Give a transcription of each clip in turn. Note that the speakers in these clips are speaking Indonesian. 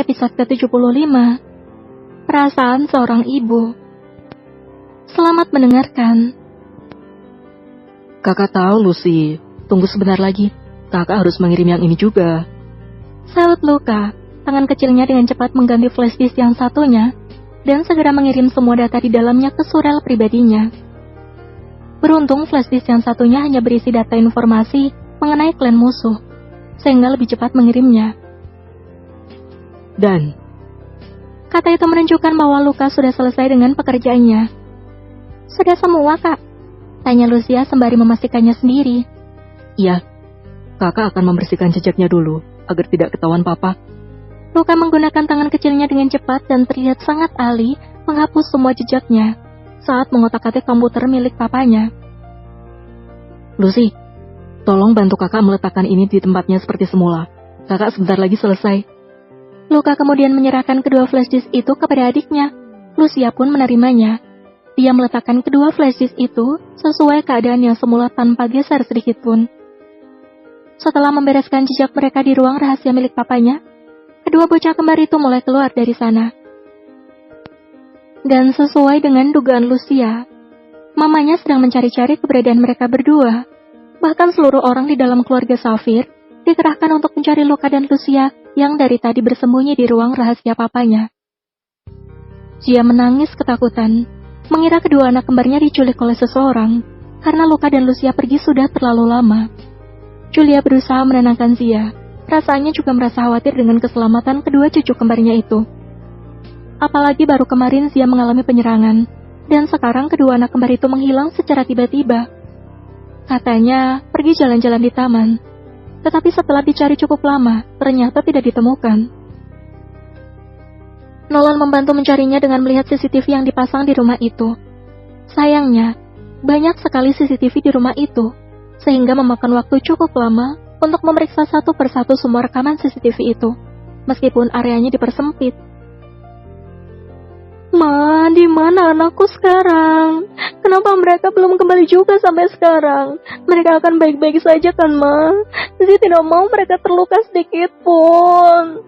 episode ke-75. Perasaan seorang ibu. Selamat mendengarkan. Kakak tahu, Lucy. Tunggu sebentar lagi. Kakak harus mengirim yang ini juga. Saut Luka. Tangan kecilnya dengan cepat mengganti flash disk yang satunya dan segera mengirim semua data di dalamnya ke surel pribadinya. Beruntung flash disk yang satunya hanya berisi data informasi mengenai klan musuh, sehingga lebih cepat mengirimnya. Dan kata itu menunjukkan bahwa Luka sudah selesai dengan pekerjaannya. Sudah semua, Kak? Tanya Lucia sembari memastikannya sendiri. Iya, kakak akan membersihkan jejaknya dulu, agar tidak ketahuan papa. Luka menggunakan tangan kecilnya dengan cepat dan terlihat sangat ahli menghapus semua jejaknya saat mengotak-atik komputer milik papanya. Lucy, tolong bantu kakak meletakkan ini di tempatnya seperti semula. Kakak sebentar lagi selesai. Luka kemudian menyerahkan kedua flash disk itu kepada adiknya. Lucia pun menerimanya. Dia meletakkan kedua flash disk itu sesuai keadaan yang semula tanpa geser sedikit pun. Setelah membereskan jejak mereka di ruang rahasia milik papanya, kedua bocah kembar itu mulai keluar dari sana. Dan sesuai dengan dugaan Lucia, mamanya sedang mencari-cari keberadaan mereka berdua. Bahkan seluruh orang di dalam keluarga Safir dikerahkan untuk mencari Luka dan Lucia yang dari tadi bersembunyi di ruang rahasia papanya. Dia menangis ketakutan, mengira kedua anak kembarnya diculik oleh seseorang, karena Luka dan Lucia pergi sudah terlalu lama. Julia berusaha menenangkan Zia, perasaannya juga merasa khawatir dengan keselamatan kedua cucu kembarnya itu. Apalagi baru kemarin Zia mengalami penyerangan, dan sekarang kedua anak kembar itu menghilang secara tiba-tiba. Katanya pergi jalan-jalan di taman, tetapi setelah dicari cukup lama, ternyata tidak ditemukan. Nolan membantu mencarinya dengan melihat CCTV yang dipasang di rumah itu. Sayangnya, banyak sekali CCTV di rumah itu, sehingga memakan waktu cukup lama untuk memeriksa satu persatu semua rekaman CCTV itu, meskipun areanya dipersempit. Ma, di mana anakku sekarang? Kenapa mereka belum kembali juga sampai sekarang? Mereka akan baik-baik saja kan, Ma? Zia tidak mau mereka terluka sedikit pun.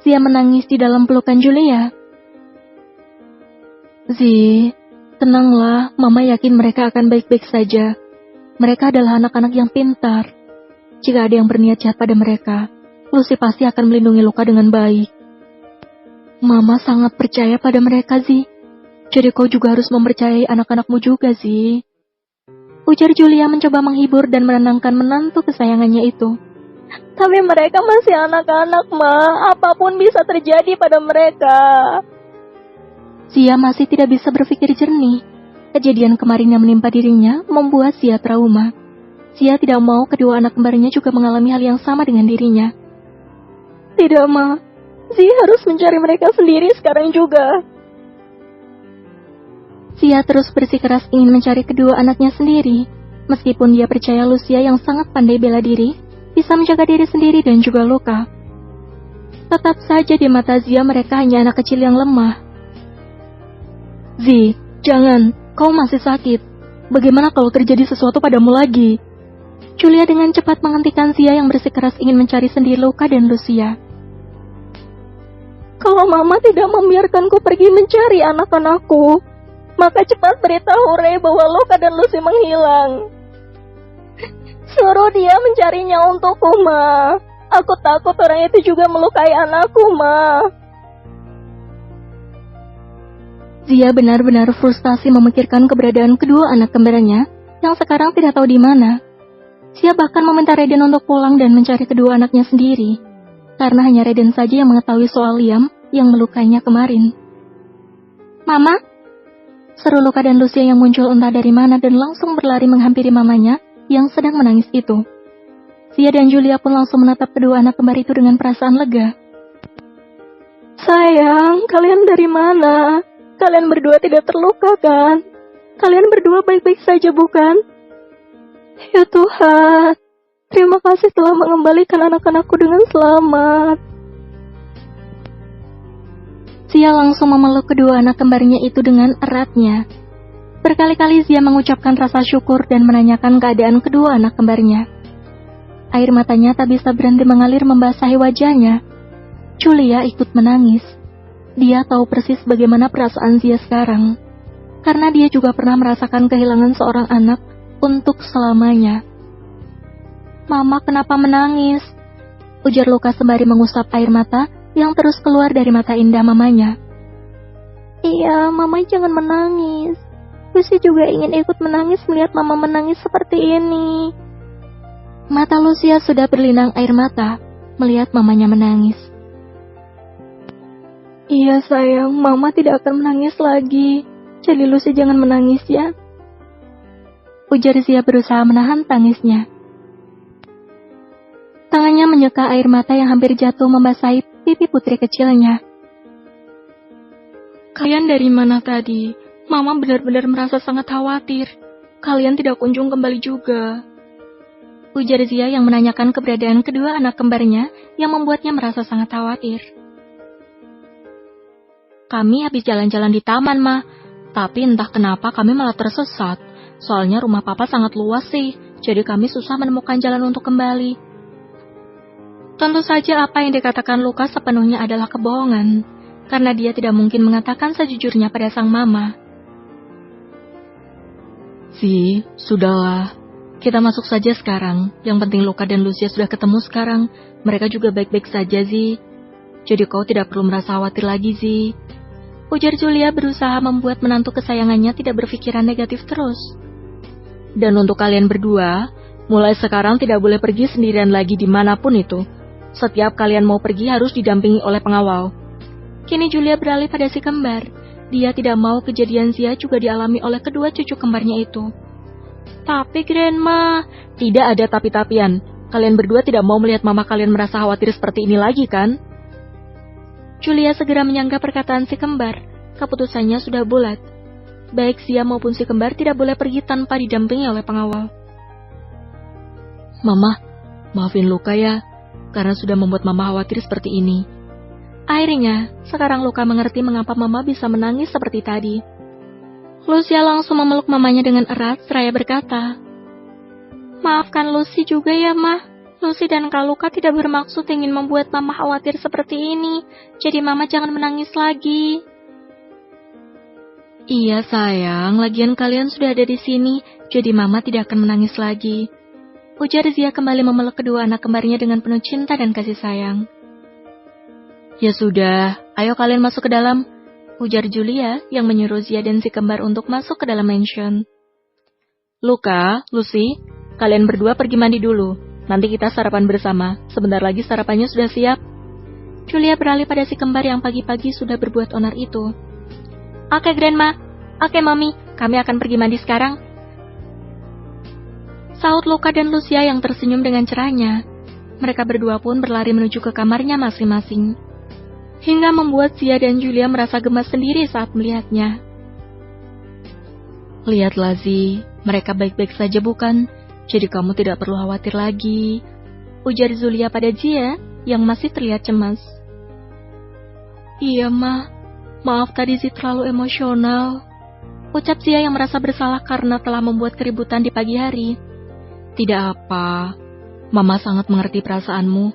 Zia menangis di dalam pelukan Julia. Zi, tenanglah, Mama yakin mereka akan baik-baik saja. Mereka adalah anak-anak yang pintar. Jika ada yang berniat jahat pada mereka, Lucy pasti akan melindungi Luka dengan baik. Mama sangat percaya pada mereka, Zi. Jadi kau juga harus mempercayai anak-anakmu juga, Zi. Ujar Julia mencoba menghibur dan menenangkan menantu kesayangannya itu. Tapi mereka masih anak-anak, Ma. Apapun bisa terjadi pada mereka. Zia masih tidak bisa berpikir jernih. Kejadian kemarin yang menimpa dirinya membuat Zia trauma. Zia tidak mau kedua anak kembarnya juga mengalami hal yang sama dengan dirinya. Tidak, Ma. Zia harus mencari mereka sendiri sekarang juga. Zia terus bersikeras ingin mencari kedua anaknya sendiri, meskipun dia percaya Lucia yang sangat pandai bela diri, bisa menjaga diri sendiri dan juga Luka. Tetap saja di mata Zia mereka hanya anak kecil yang lemah. Zi, jangan, kau masih sakit. Bagaimana kalau terjadi sesuatu padamu lagi? Julia dengan cepat menghentikan Zia yang bersikeras ingin mencari sendiri Luka dan Lucia. Kalau Mama tidak membiarkanku pergi mencari anak-anakku, maka cepat beritahu Ray bahwa Luka dan Lucy menghilang. Suruh dia mencarinya untukku, Ma. Aku takut orang itu juga melukai anakku, Ma. Zia benar-benar frustasi memikirkan keberadaan kedua anak kembarnya yang sekarang tidak tahu di mana. Zia bahkan meminta Raiden untuk pulang dan mencari kedua anaknya sendiri, karena hanya Raiden saja yang mengetahui soal Liam yang melukainya kemarin. Mama? Seru Luka dan Lucia yang muncul entah dari mana dan langsung berlari menghampiri mamanya yang sedang menangis itu. Zia dan Julia pun langsung menatap kedua anak kembar itu dengan perasaan lega. Sayang, kalian dari mana? Kalian berdua tidak terluka kan? Kalian berdua baik-baik saja bukan? Ya Tuhan, terima kasih telah mengembalikan anak-anakku dengan selamat. Zia langsung memeluk kedua anak kembarnya itu dengan eratnya. Berkali-kali Zia mengucapkan rasa syukur dan menanyakan keadaan kedua anak kembarnya. Air matanya tak bisa berhenti mengalir membasahi wajahnya, Julia ikut menangis. Dia tahu persis bagaimana perasaan Zia sekarang, karena dia juga pernah merasakan kehilangan seorang anak untuk selamanya. "Mama, kenapa menangis?" ujar Luka sembari mengusap air mata yang terus keluar dari mata indah mamanya. "Iya, Mama jangan menangis. Lucy juga ingin ikut menangis melihat Mama menangis seperti ini." Mata Lucia sudah berlinang air mata melihat mamanya menangis. "Iya sayang, Mama tidak akan menangis lagi. Jadi Lucy jangan menangis ya," ujar Zia berusaha menahan tangisnya. Tangannya menyeka air mata yang hampir jatuh membasahi pipi putri kecilnya. "Kalian dari mana tadi? Mama benar-benar merasa sangat khawatir. Kalian tidak kunjung kembali juga," ujar Zia yang menanyakan keberadaan kedua anak kembarnya yang membuatnya merasa sangat khawatir. "Kami habis jalan-jalan di taman, Ma. Tapi entah kenapa kami malah tersesat. Soalnya rumah Papa sangat luas sih, jadi kami susah menemukan jalan untuk kembali." Tentu saja apa yang dikatakan Luka sepenuhnya adalah kebohongan, karena dia tidak mungkin mengatakan sejujurnya pada sang mama. "Si, sudahlah. Kita masuk saja sekarang. Yang penting Luka dan Lucia sudah ketemu sekarang. Mereka juga baik-baik saja, Zi. Jadi kau tidak perlu merasa khawatir lagi, Zi," ujar Julia berusaha membuat menantu kesayangannya tidak berpikiran negatif terus. "Dan untuk kalian berdua, mulai sekarang tidak boleh pergi sendirian lagi dimanapun itu. Setiap kalian mau pergi harus didampingi oleh pengawal." Kini Julia beralih pada si kembar. Dia tidak mau kejadian Zia juga dialami oleh kedua cucu kembarnya itu. "Tapi Grandma..." "Tidak ada tapi-tapian. Kalian berdua tidak mau melihat mama kalian merasa khawatir seperti ini lagi kan?" Julia segera menyangka perkataan si kembar. Keputusannya sudah bulat. Baik Zia maupun si kembar tidak boleh pergi tanpa didampingi oleh pengawal. "Mama, maafin Luka ya, karena sudah membuat Mama khawatir seperti ini." Akhirnya, sekarang Luka mengerti mengapa Mama bisa menangis seperti tadi. Lucia langsung memeluk mamanya dengan erat seraya berkata, "Maafkan Lucy juga ya, Ma. Lucy dan Kak Luka tidak bermaksud ingin membuat Mama khawatir seperti ini. Jadi Mama jangan menangis lagi." "Iya sayang, lagian kalian sudah ada di sini, jadi Mama tidak akan menangis lagi," ujar Zia kembali memeluk kedua anak kembarnya dengan penuh cinta dan kasih sayang. "Ya sudah, ayo kalian masuk ke dalam," ujar Julia yang menyuruh Zia dan si kembar untuk masuk ke dalam mansion. "Luka, Lucy, kalian berdua pergi mandi dulu. Nanti kita sarapan bersama. Sebentar lagi sarapannya sudah siap." Julia beralih pada si kembar yang pagi-pagi sudah berbuat onar itu. "Oke, Grandma. Oke, Mami. Kami akan pergi mandi sekarang," sahut Luka dan Lucia yang tersenyum dengan cerahnya. Mereka berdua pun berlari menuju ke kamarnya masing-masing, hingga membuat Zia dan Julia merasa gemas sendiri saat melihatnya. "Lihatlah, Zi, mereka baik-baik saja bukan? Jadi kamu tidak perlu khawatir lagi," ujar Zulia pada Zia yang masih terlihat cemas. "Iya, Ma. Maaf tadi Zi terlalu emosional," ucap Zia yang merasa bersalah karena telah membuat keributan di pagi hari. "Tidak apa, Mama sangat mengerti perasaanmu,"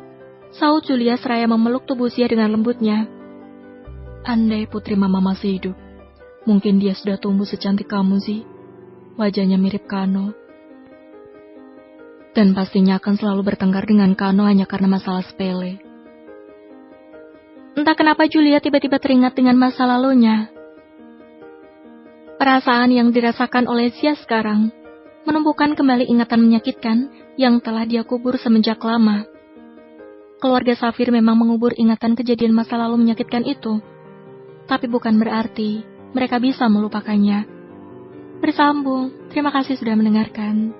sahut Julia seraya memeluk tubuh Zia dengan lembutnya. "Andai putri Mama masih hidup, mungkin dia sudah tumbuh secantik kamu, Zi. Wajahnya mirip Kano. Dan pastinya akan selalu bertengkar dengan Kano hanya karena masalah sepele." Entah kenapa Julia tiba-tiba teringat dengan masa lalunya. Perasaan yang dirasakan oleh Zia sekarang menumbuhkan kembali ingatan menyakitkan yang telah dia kubur semenjak lama. Keluarga Safir memang mengubur ingatan kejadian masa lalu menyakitkan itu, tapi bukan berarti mereka bisa melupakannya. Bersambung, terima kasih sudah mendengarkan.